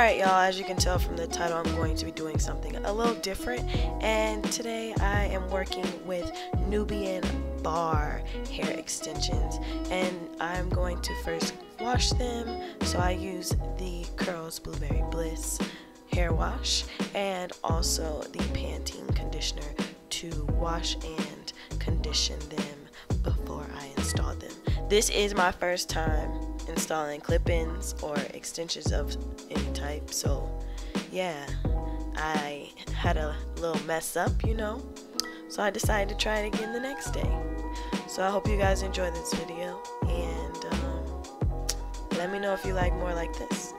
Alright y'all, as you can tell from the title, I'm going to be doing something a little different, and today I am working with Nubian Bar hair extensions, and I'm going to first wash them. So I use the Curls Blueberry Bliss hair wash and also the Pantene conditioner to wash and condition them before I install them. This is my first time installing clip-ins or extensions of any type, so yeah, I had a little mess up, so I decided to try it again the next day. So I hope you guys enjoy this video, and let me know if you like more like this.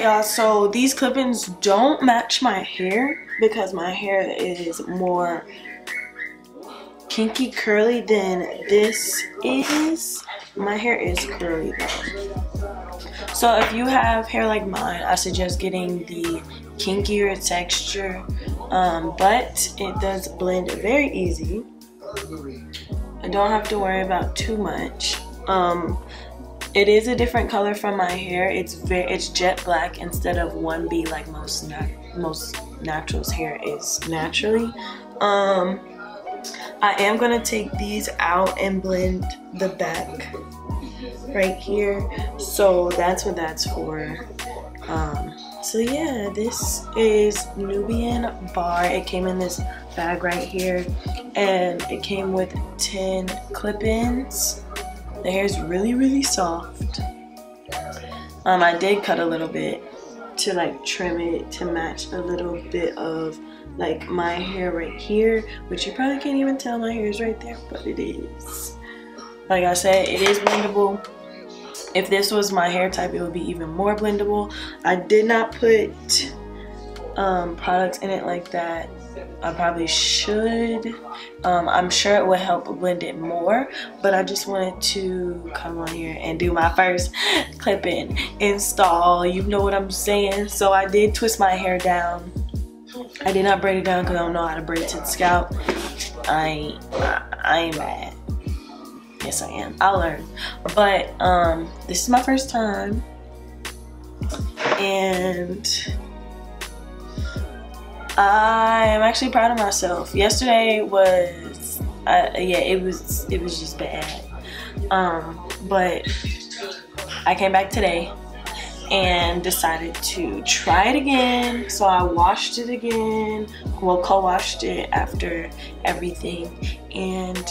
y'all, so these clip-ins don't match my hair because my hair is more kinky curly than this is. My hair is curly though. So if you have hair like mine, I suggest getting the kinkier texture, but it does blend very easy. I don't have to worry about too much. It is a different color from my hair. It's jet black instead of 1B like most naturals hair is naturally. I am gonna take these out and blend the back right here. So that's what that's for. So yeah, this is Nubian Bar. It came in this bag right here, and it came with 10 clip-ins. The hair is really soft. I did cut a little bit to like trim it to match a little bit of like my hair right here, which you probably can't even tell my hair is right there, but it is. Like I said, it is blendable. If this was my hair type, it would be even more blendable. I did not put products in it like that. I probably should. I'm sure it would help blend it more, but I just wanted to come on here and do my first clip-in install. You know what I'm saying? So I did twist my hair down. I did not braid it down because I don't know how to braid it to the scalp. I ain't mad. Yes, I am. I'll learn. But this is my first time, and I am actually proud of myself. Yesterday was, yeah, it was just bad. But I came back today and decided to try it again. So I washed it again. Well, co-washed it after everything, and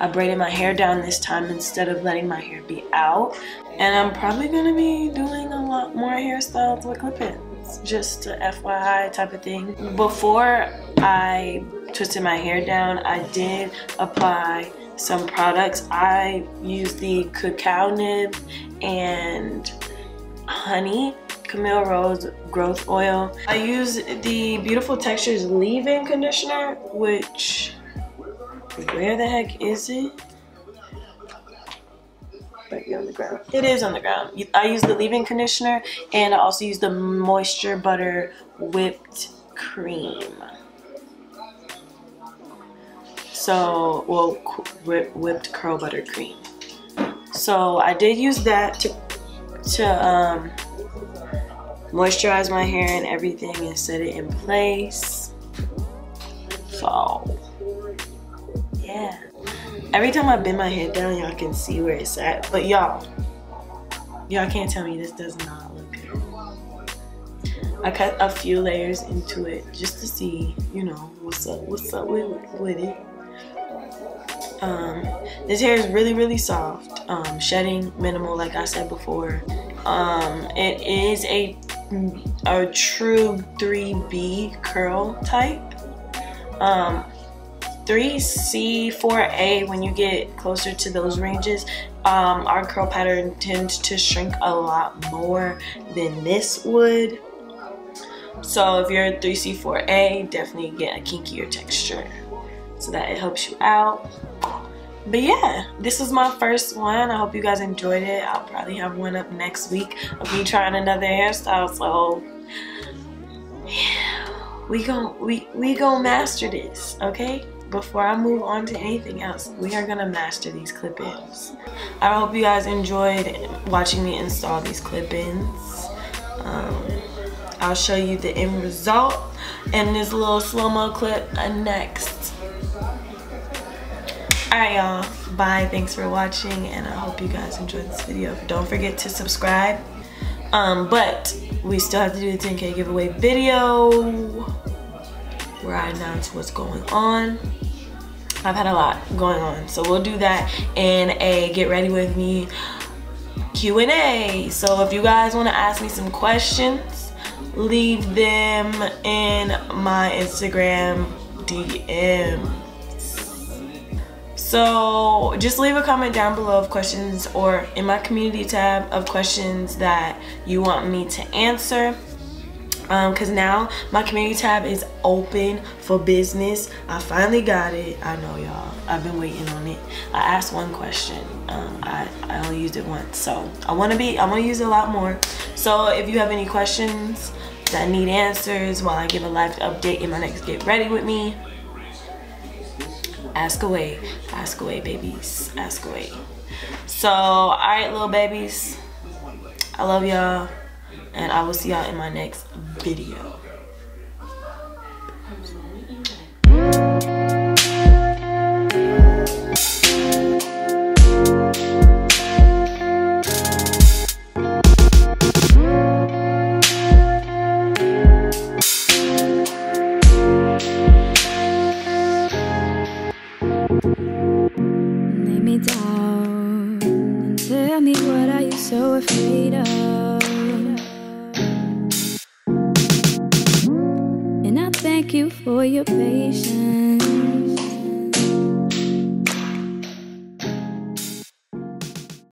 I braided my hair down this time instead of letting my hair be out. And I'm probably gonna be doing a lot more hairstyles with clip-ins, just a FYI type of thing. Before I twisted my hair down, I did apply some products. I used the cacao nib and honey Camille Rose growth oil. I used the Beautiful Textures leave-in conditioner, which, where the heck is it? Right here on the ground. It is on the ground. I use the leave-in conditioner, and I also use the Moisture Butter whipped cream. So, well, whipped curl butter cream. So I did use that to moisturize my hair and everything and set it in place. So yeah, every time I bend my head down, y'all can see where it's at, but y'all can't tell me this does not look good. I cut a few layers into it just to see, you know, what's up with it. This hair is really soft, shedding minimal, like I said before. It is a true 3B curl type. 3C, 4A, when you get closer to those ranges, our curl pattern tends to shrink a lot more than this would. So if you're 3C, 4A, definitely get a kinkier texture so that it helps you out. But yeah, this was my first one. I hope you guys enjoyed it. I'll probably have one up next week of me trying another hairstyle. So yeah, we gon' master this, okay? Before I move on to anything else, we are gonna master these clip-ins. I hope you guys enjoyed watching me install these clip-ins. I'll show you the end result in this little slow-mo clip next. Alright y'all, bye, thanks for watching, and I hope you guys enjoyed this video. Don't forget to subscribe. But we still have to do the 10K giveaway video where I announce what's going on. I've had a lot going on, so we'll do that in a get ready with me Q&A. So if you guys want to ask me some questions, leave them in my Instagram DM. So just leave a comment down below of questions, or in my community tab, of questions that you want me to answer. Because now my community tab is open for business. I finally got it. I know, y'all, I've been waiting on it. I asked one question. I only used it once, so I want to use it a lot more. So if you have any questions that need answers while I give a live update in my next Get Ready With Me, ask away, babies, ask away. So alright, little babies, I love y'all, and I will see y'all in my next video. Lay me down and tell me, what are you so afraid of? And I thank you for your patience.